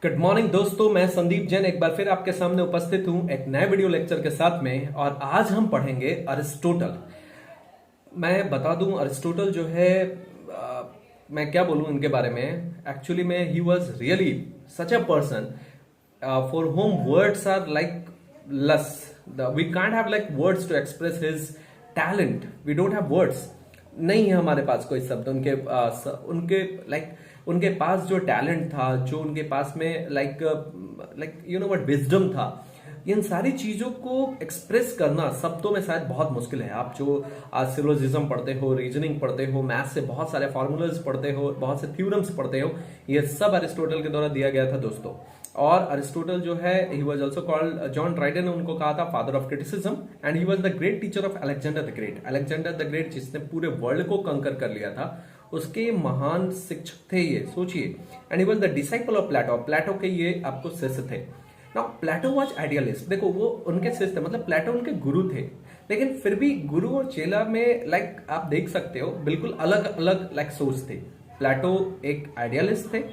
Good morning दोस्तों, मैं संदीप जैन एक बार फिर आपके सामने उपस्थित हूं एक नए वीडियो लेक्चर के साथ में। और आज हम पढ़ेंगे अरिस्टोटल। मैं बता दूं अरिस्टोटल जो है मैं क्या बोलूं इनके बारे में। एक्चुअली में he was really such a person for whom words are like less. We can't have like words to express his talent. We don't have words. नहीं है हमारे पास कोई शब्द उनके लाइक उनके पास जो टैलेंट था, जो उनके पास में like you know what wisdom था, इन सारी चीजों को एक्सप्रेस करना शब्दों में शायद बहुत मुश्किल है। आप जो आज सिलोजिज्म पढ़ते हो, रीजनिंग पढ़ते हो, मैथ से बहुत सारे फॉर्मूलाज पढ़ते हो, बहुत से थ्योरम्स पढ़ते हो, ये सब अरिस्टोटल के द्वारा दिया गया था दोस्तों। और अरिस्टोटल जो है he was also called, John Dryden ने उनको कहा था father of criticism, and he was the great teacher of Alexander the great. Alexander the great जिसने पूरे वर्ल्ड को कंकर कर लिया था, उसके महान शिक्षक थे ये, सोचिए। And he was the disciple of Plato. Plato के ये आपको शिष्य थे। Now Plato was idealist. देखो वो उनके शिष्य थे, मतलब प्लेटो उनके गुरु थे, लेकिन फिर भी गुरु और चेला में लाइक आप देख सकते हो बिल्कुल अलग अलग लाइक सोच थे। प्लेटो एक आइडियलिस्ट थे,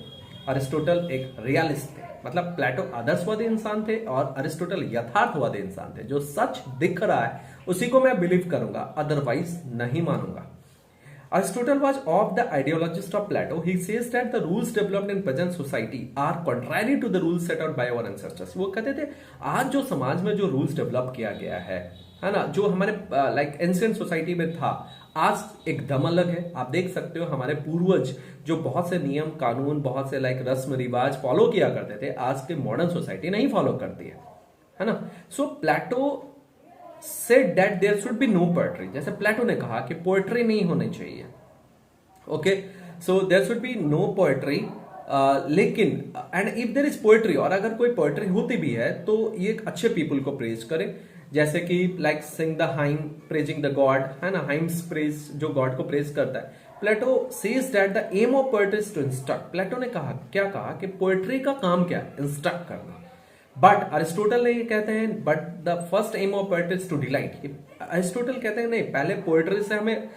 अरिस्टोटल एक रियलिस्ट थे। मतलब प्लेटो आदर्शवादी इंसान थे और अरिस्टोटल यथार्थवादी इंसान थे। जो सच दिख रहा है उसी को मैं बिलीव करूंगा, अदरवाइज नहीं मानूंगा। Aristotle was of the ideologist of Plato. He says that the rules developed in present society are contrary to the rules set out by our ancestors. वो कहते थे आज जो समाज में जो रूल्स डेवलप किया गया है ना, जो हमारे लाइक एंशिएंट सोसाइटी में था, आज एकदम अलग है। आप देख सकते हो हमारे पूर्वज जो बहुत से नियम कानून, बहुत से लाइक रस्म रिवाज फॉलो किया करते थे, आज के मॉडर्न सोसाइटी नहीं फॉलो करती है ना। सो प्लेटो said that there should be no poetry। जैसे प्लेटो ने कहा कि पोएट्री नहीं होनी चाहिए। Okay, so there should be no poetry. लेकिन and if there is poetry, और अगर कोई पोएट्री होती भी है तो ये एक अच्छे पीपल को प्रेज करे, जैसे कि like sing the hymn praising the god, है ना। हाइम्स प्रेज जो गॉड को प्रेज करता है। Plato says that the aim of poetry is to instruct. Plato ने कहा, क्या कहा कि पोएट्री का काम क्या है? इंस्ट्रक्ट करना। बट अरिस्टोटल ने ये कहते हैं but the first aim of poetry is to delight. Aristotle कहते हैं नहीं, पहले पोएट्री से हमें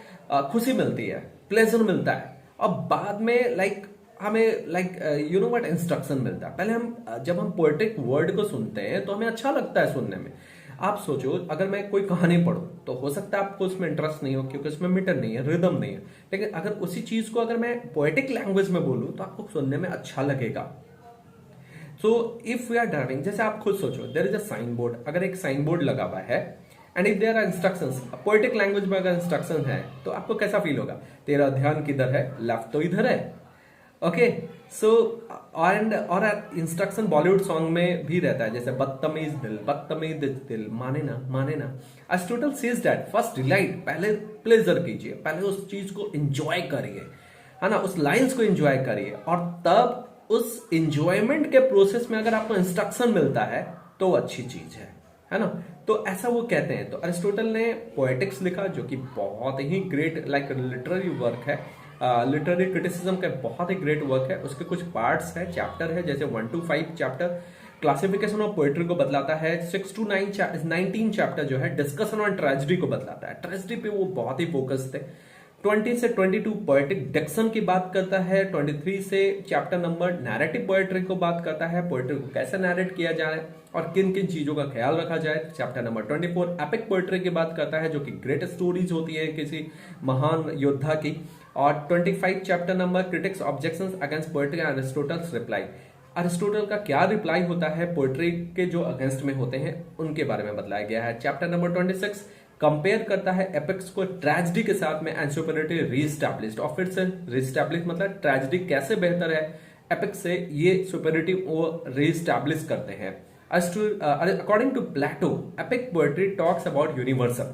खुशी मिलती है, प्लेजर मिलता है, और बाद में लाइक हमें like you know what instruction मिलता है। पहले हम जब हम पोएट्रिक वर्ड को सुनते हैं तो हमें अच्छा लगता है सुनने में। आप सोचो, अगर मैं कोई कहानी पढ़ूं तो हो सकता है आपको उसमें इंटरेस्ट नहीं हो, क्योंकि उसमें मीटर नहीं है, रिदम नहीं है। लेकिन अगर उसी चीज को अगर मैं पोएटिक लैंग्वेज में बोलूं तो आपको सुनने में अच्छा लगेगा। So if we are driving, जैसे आप खुद सोचो, there is a sign board. अगर एक साइन बोर्ड लगा हुआ है and if there are instructions, poetic language में अगर इंस्ट्रक्शन है तो आपको कैसा फील होगा? तेरा ध्यान किधर है? लेफ्ट तो इधर है। ओके, सो एंड और इंस्ट्रक्शन बॉलीवुड सॉन्ग में भी रहता है, जैसे बदतमीज दिल माने ना माने ना। Aristotle says that first delight, पहले प्लेजर कीजिए, पहले उस चीज को एंजॉय करिए, है ना, उस लाइंस को एंजॉय करिए, और तब उस इंजॉयमेंट के प्रोसेस में अगर आपको इंस्ट्रक्शन मिलता है तो अच्छी चीज है ना। तो ऐसा वो कहते हैं। तो अरिस्टोटल ने पोएटिक्स लिखा, जो कि बहुत ही ग्रेट लाइक लिटरेरी वर्क है, लिटरेरी क्रिटिसिज्म का बहुत ही ग्रेट वर्क है। उसके कुछ पार्ट्स है, चैप्टर है, जैसे 1 to 5 chapter classification of poetry को बतलाता है। 6 to 19 चैप्टर जो है डिस्कशन ऑन ट्रेजेडी को बतलाता है। ट्रेजेडी पे वो बहुत ही फोकस थे। 20 से 22 पोएटिक डिक्शन की बात करता है। 23 से चैप्टर नंबर नैरेटिव पोएट्री को बात करता है, पोएट्री को कैसे नैरेट किया जाए और किन किन चीजों का ख्याल रखा जाए। चैप्टर नंबर 24 एपिक पोएट्री की बात करता है, जो कि ग्रेट स्टोरीज होती है किसी महान योद्धा की। और 25 chapter number critics objections against poetry and Aristotle's reply. Aristotle का क्या रिप्लाई होता है पोएट्री के जो अगेंस्ट में होते हैं, उनके बारे में बताया गया है। चैप्टर नंबर 26 कंपेयर करता है एपिक्स को ट्रेजेडी के साथ में एंड सुपीरियरिटी रीस्टैब्लिश्ड। और फिर से रीस्टैब्लिश मतलब ट्रेजेडी कैसे बेहतर है एपिक्स से, ये सुपीरियरिटी वो रीस्टैब्लिश करते हैं। According to Plato, epic poetry talks about universal.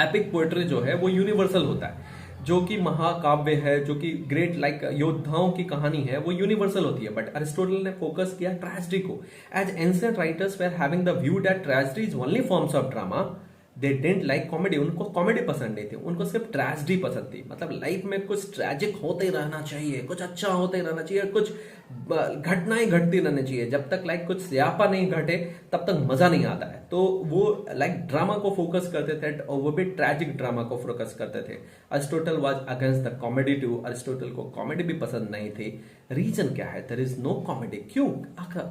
Epic poetry जो है वो यूनिवर्सल होता है, जो कि महाकाव्य है, जो कि ग्रेट लाइक योद्धाओं की कहानी है, वो यूनिवर्सल होती है। बट अरिस्टोटल ने फोकस किया ट्रेजेडी को, as ancient writers were having the view that tragedy is only forms of drama. They didn't like comedy. उनको कॉमेडी पसंद नहीं थी, उनको सिर्फ ट्रेजेडी पसंद थी। मतलब लाइफ में कुछ ट्रेजिक होते ही रहना चाहिए, कुछ अच्छा होते ही रहना चाहिए, कुछ घटनाएं घटती रहनी चाहिए, जब तक लाइक कुछ स्यापा नहीं घटे तब तक मजा नहीं आता है। तो वो लाइक ड्रामा को फोकस करते थे और वो भी ट्रैजिक ड्रामा को फोकस करते थे। Aristotle was against the comedy too, Aristotle को कॉमेडी भी पसंद नहीं थी। रीजन क्या है, देयर इज नो कॉमेडी। क्यों?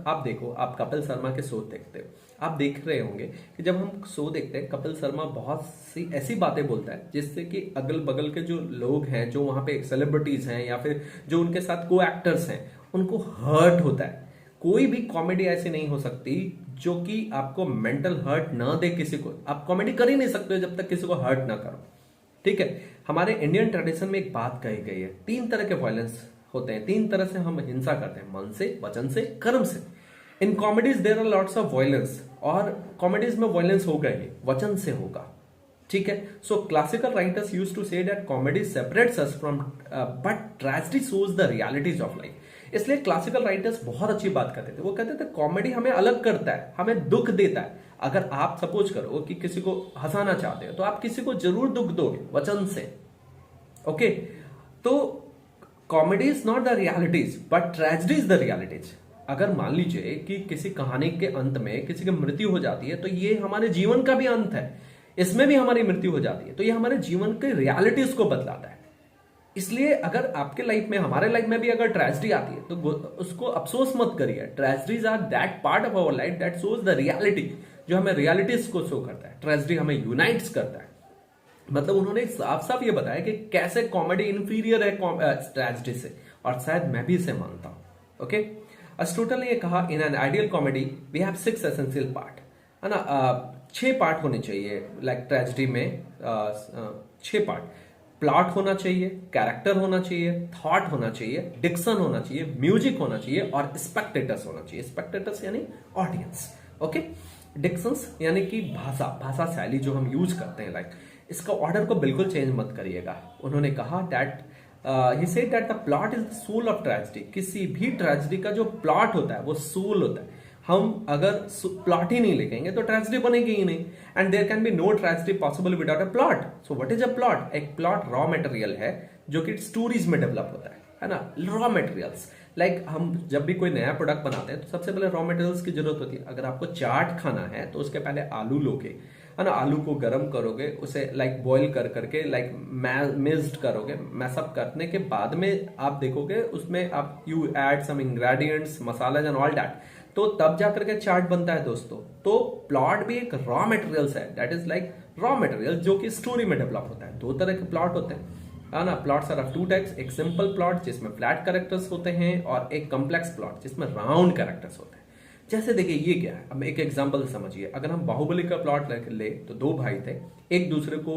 आप देखो, आप कपिल शर्मा के शो देखते हो, आप देख रहे होंगे कि जब हम शो देखते हैं कपिल शर्मा बहुत सी ऐसी बातें बोलता है जिससे कि अगल बगल के जो लोग हैं, जो वहां पे सेलिब्रिटीज हैं या फिर जो उनके साथ को एक्टर्स हैं, उनको हर्ट होता है। कोई भी कॉमेडी ऐसी नहीं हो सकती जो कि आपको मेंटल हर्ट ना दे किसी को। आप कॉमेडी कर ही नहीं सकते जब तक किसी को हर्ट ना करो, ठीक है। हमारे इंडियन ट्रेडिशन में एक बात कही गई है, 3 तरह के वायलेंस होते हैं, 3 तरह से हम हिंसा करते हैं, मन से, वचन से, कर्म से। In comedies there are lots of violence, और कॉमेडीज में वायलेंस होगा ही, वचन से होगा, ठीक है। So classical writers use to say that comedy separates us from but tragedy shows the realities of life. इसलिए क्लासिकल राइटर्स बहुत अच्छी बात करते थे। वो कहते थे कॉमेडी हमें अलग करता है, हमें दुख देता है। अगर आप सपोज करो कि किसी को हंसाना चाहते हो तो आप किसी को जरूर दुख दोगे वचन से, ओके। तो comedy is not the realities but tragedy is the realities. अगर मान लीजिए कि किसी कहानी के अंत में किसी की मृत्यु हो जाती है तो ये हमारे जीवन का भी अंत है, इसमें भी हमारी मृत्यु हो जाती है, तो ये हमारे जीवन के रियलिटीज को बतलाता है। इसलिए अगर आपके लाइफ में, हमारे लाइफ में भी अगर ट्रेजेडी आती है तो उसको अफसोस मत करिए। Tragedies are that part of our life that shows the reality, जो हमें रियलिटीज को शो करता है। ट्रेजेडी हमें यूनाइट्स करता है। मतलब उन्होंने साफ साफ ये बताया कि कैसे कॉमेडी इंफीरियर है ट्रेजेडी से, और शायद मैं भी इसे मानता हूं, ओके। अरिस्टोटल ने ये कहा, in an ideal comedy we have 6 essential part, है ना। 6 पार्ट होने चाहिए लाइक ट्रेजेडी में, 6 पार्ट। प्लॉट होना चाहिए, कैरेक्टर होना चाहिए, थॉट होना चाहिए, डिक्शन होना चाहिए, म्यूजिक होना चाहिए और स्पेक्टेटर्स होना चाहिए। स्पेक्टेटर्स यानी ऑडियंस, ओके। डिक्शंस यानी कि भाषा शैली जो हम यूज करते हैं, लाइक इसका ऑर्डर को बिल्कुल चेंज मत करिएगा। उन्होंने कहा that he said that the plot is the soul of tragedy. किसी भी ट्रेजेडी का जो प्लॉट होता है वो सोल होता है। हम अगर प्लॉट ही नहीं लिखेंगे तो ट्रेजेडी बनेगी ही नहीं, and there can be no tragedy possible without a plot. So what is a plot? एक प्लॉट रॉ मटेरियल है जो कि स्टोरीज में डेवलप होता है ना। रॉ मटेरियल्स लाइक हम जब भी कोई नया प्रोडक्ट बनाते हैं तो सबसे पहले रॉ मटेरियल्स की जरूरत होती है। अगर आपको चाट खाना है तो उसके पहले आलू लोगे, है ना। आलू को गर्म करोगे, उसे लाइक बॉईल कर करके लाइक मिक्स्ड करोगे। मैशअप करने के बाद में आप देखोगे उसमें आप you add some ingredients, masalas and all that, तो तब जाकर के चाट बनता है दोस्तों। तो प्लॉट भी एक रॉ मटेरियल्स है, that is like raw material जो कि स्टोरी में डेवलप होता है। 2 तरह के प्लॉट होते हैं, है ना। प्लॉट्स आर ऑफ 2 टाइप्स, एक सिंपल प्लॉट जिसमें फ्लैट कैरेक्टर्स होते हैं और एक कॉम्प्लेक्स प्लॉट जिसमें राउंड कैरेक्टर्स होते हैं। जैसे देखिए ये क्या है, अब एक एग्जांपल समझिए। अगर हम बाहुबली का प्लॉट ले तो 2 भाई थे, एक दूसरे को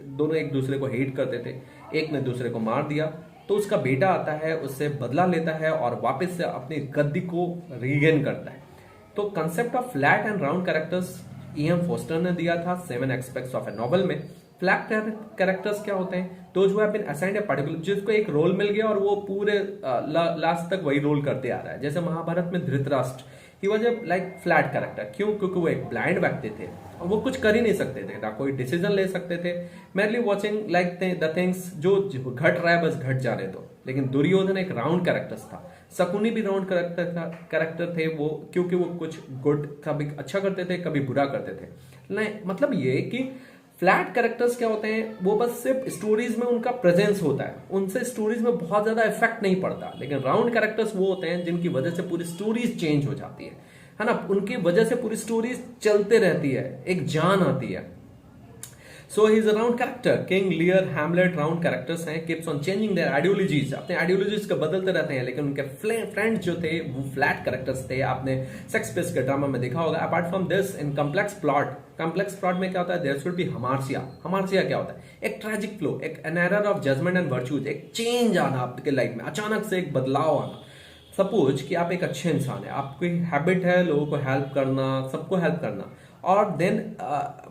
दोनों एक दूसरे को हेट करते थे। एक ने दूसरे को मार दिया तो उसका बेटा आता है, उससे बदला लेता है और वापस से अपनी गद्दी को रीगेन करता है। तो concept of flat and round characters E.M. Forster ने दिया था 7 एस्पेक्ट्स ऑफ ए नॉवल में। फ्लैट कैरेक्टर्स क्या होते हैं? Those who have been assigned a particular, जिसको एक रोल मिल गया और वो पूरे लास्ट तक वही रोल करते आ रहा है। जैसे महाभारत में Dhritarashtra, he was a like flat character. क्यों? क्योंकि वो एक ब्लाइंड व्यक्ति थे और वो कुछ कर ही नहीं सकते थे, ना कोई डिसीजन ले सकते थे, merely watching like the things जो घट रहा है बस घट जाने दो। लेकिन दुर्योधन एक राउंड कैरेक्टर्स था, शकुनी भी राउंड कैरेक्टर थे वो, क्योंकि वो कुछ गुड कभी अच्छा करते थे कभी बुरा करते थे। नहीं मतलब ये कि फ्लैट कैरेक्टर्स क्या होते हैं, वो बस सिर्फ स्टोरीज में उनका प्रेजेंस होता है, उनसे स्टोरीज में बहुत ज्यादा इफेक्ट नहीं पड़ता। लेकिन राउंड कैरेक्टर्स वो होते हैं जिनकी वजह से पूरी स्टोरीज चेंज हो जाती है ना। उनकी वजह से पूरी स्टोरीज चलते रहती है, एक जान आती है। So he is a round character. King Lear, Hamlet round characters हैं, keeps on changing their ideologies, अपने आइडियोलॉजीज को बदलते रहते हैं। लेकिन उनके फ्रेंड्स जो थे वो फ्लैट कैरेक्टर्स थे। आपने शेक्सपियर के ड्रामा में देखा होगा। Apart from this in complex plot में क्या होता है, there should be hamartia. Hamartia क्या होता है? एक ट्रेजिक फ्लो, एक an error of judgment and virtues, एक चेंज आना आपके लाइफ में, अचानक से एक बदलाव आना। सपोज कि आप एक अच्छे इंसान है, आपकी हैबिट है लोगों को हेल्प करना, सबको हेल्प करना, और देन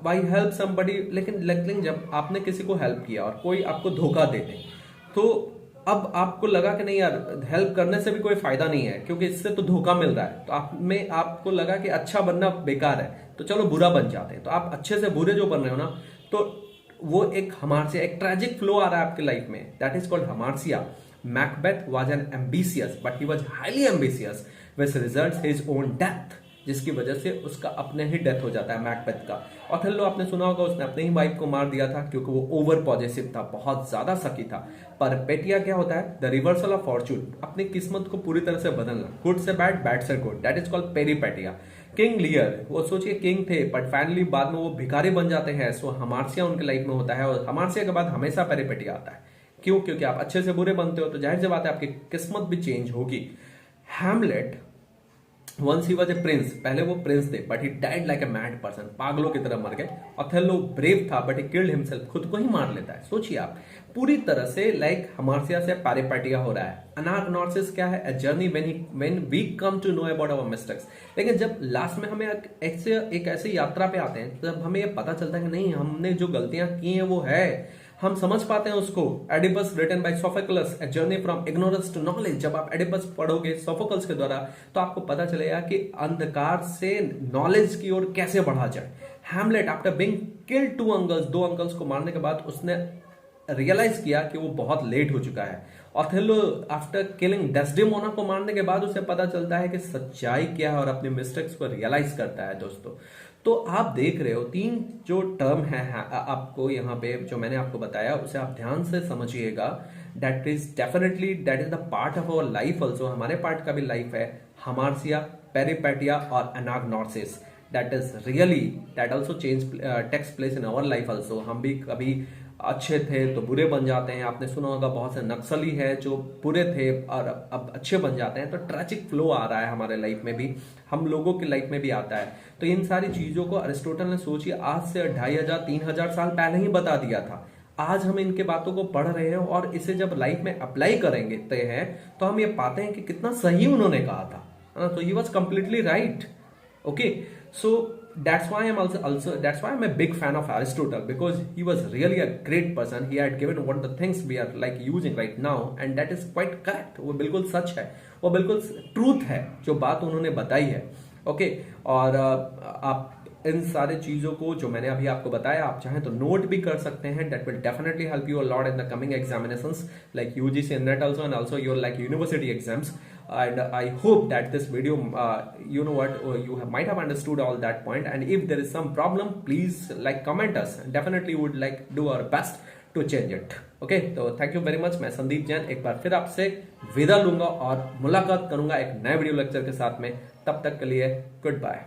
बाई हेल्प समबडी, लेकिन जब आपने किसी को हेल्प किया और कोई आपको धोखा दे दे, तो अब आपको लगा कि नहीं यार हेल्प करने से भी कोई फायदा नहीं है क्योंकि इससे तो धोखा मिल रहा है। तो आपको लगा कि अच्छा बनना बेकार है, तो चलो बुरा बन जाते हैं। तो आप अच्छे से बुरे जो बन रहे हो ना, तो वो एक हमार्सिया, एक ट्रेजिक फ्लो आ रहा है आपके लाइफ में, that is called hamartia. Macbeth was an ambitious, but he was highly ambitious, which results his own death, जिसकी वजह से उसका अपने ही डेथ हो जाता है मैकबेथ का। ओथेलो आपने सुना होगा, उसने अपने ही वाइफ को मार दिया था क्योंकि वो ओवर पॉजिटिव था, बहुत ज्यादा सकी था। पर पेटिया क्या होता है? द रिवर्सल ऑफ फॉर्चून, अपनी किस्मत को पूरी तरह से बदलना, गुड से बैड, बैड से good, that is called पेरीपेटिया। King Lear, वो सोचिए किंग थे बट फाइनली बाद में वो भिखारी बन जाते हैं, सो हमार्सिया उनके लाइफ में होता है, और हमार्सिया के बाद हमेशा पेरीपेटिया आता है। क्यों? क्योंकि आप अच्छे से बुरे बनते हो तो जाहिर सी बात है आपकी किस्मत भी चेंज होगी। Hamlet once he was a prince, पहले वो प्रिंस थे but he died like a mad person, पागलों की तरह मर गए। ओथेलो ब्रेव था बट ही किल्ड हिमसेल्फ, खुद को ही मार लेता है। सोचिए आप, पूरी तरह से लाइक हमार्सिया से पेरीपेटिया हो रहा है। अनाग्नोसिस क्या है? A journey when we come to know about our mistakes. लेकिन जब लास्ट में हमें एक ऐसी यात्रा पे आते हैं तब हमें ये पता चलता है कि नहीं, हमने जो गलतियां की हैं वो है, हम समझ पाते हैं उसको। Oedipus written by Sophocles, a journey from ignorance to knowledge. जब आप एडिपस पढ़ोगे सोफोक्लस के द्वारा तो आपको पता चलेगा कि अंधकार से नॉलेज की ओर कैसे बढ़ा जाए। Hamlet after being killed two uncles, दो अंकल्स को मारने के बाद उसने रियलाइज किया कि वो बहुत लेट हो चुका है। ओथेलो आफ्टर किलिंग डेस्डेमोना को मारने के बाद उसे पता चलता है कि सच्चाई क्या है और अपने मिस्टेक्स को रियलाइज करता है। दोस्तों, तो आप देख रहे हो तीन जो टर्म है आपको यहाँ पे जो मैंने आपको बताया उसे आप ध्यान से समझिएगा। That is definitely that is the part of our life also, हमारे पार्ट का भी लाइफ है। हमार्सिया, पेरीपेटिया और anagnorisis, that is really that also change takes place in our life also. हम भी कभी अच्छे थे तो बुरे बन जाते हैं। आपने सुना होगा बहुत से नक्सली है जो बुरे थे और अब अच्छे बन जाते हैं। तो ट्रैजिक फ्लो आ रहा है हमारे लाइफ में भी, हम लोगों की लाइफ में भी आता है। तो इन सारी चीजों को अरिस्टोटल ने सोचिए आज से 2500-3000 साल पहले ही बता दिया था। आज हम इनके बातों को पढ़ रहे हैं और इसे जब लाइफ में अप्लाई करेंगे तो हम ये पाते हैं कि कितना सही उन्होंने कहा था। तो he was completely right. Okay, so that's why I'm a big fan of Aristotle, because he was really a great person. He had given what the things we are like using right now, and that is quite correct. वो बिल्कुल सच है, वो बिल्कुल truth है जो बात उन्होंने बताई है। ओके, और आप इन सारे चीजों को जो मैंने अभी आपको बताया आप चाहें तो नोट भी कर सकते हैं। That will definitely help you a lot in the coming examinations like UGC net also, and also your like university exams. And I hope that this video you know what you might have understood all that point, and if there is some problem please like comment us, definitely would like do our best to change it. Okay, तो thank you very much. मैं संदीप जैन एक बार फिर आपसे विदा लूंगा और मुलाकात करूंगा एक नए वीडियो लेक्चर के साथ में। तब तक के लिए गुड बाय।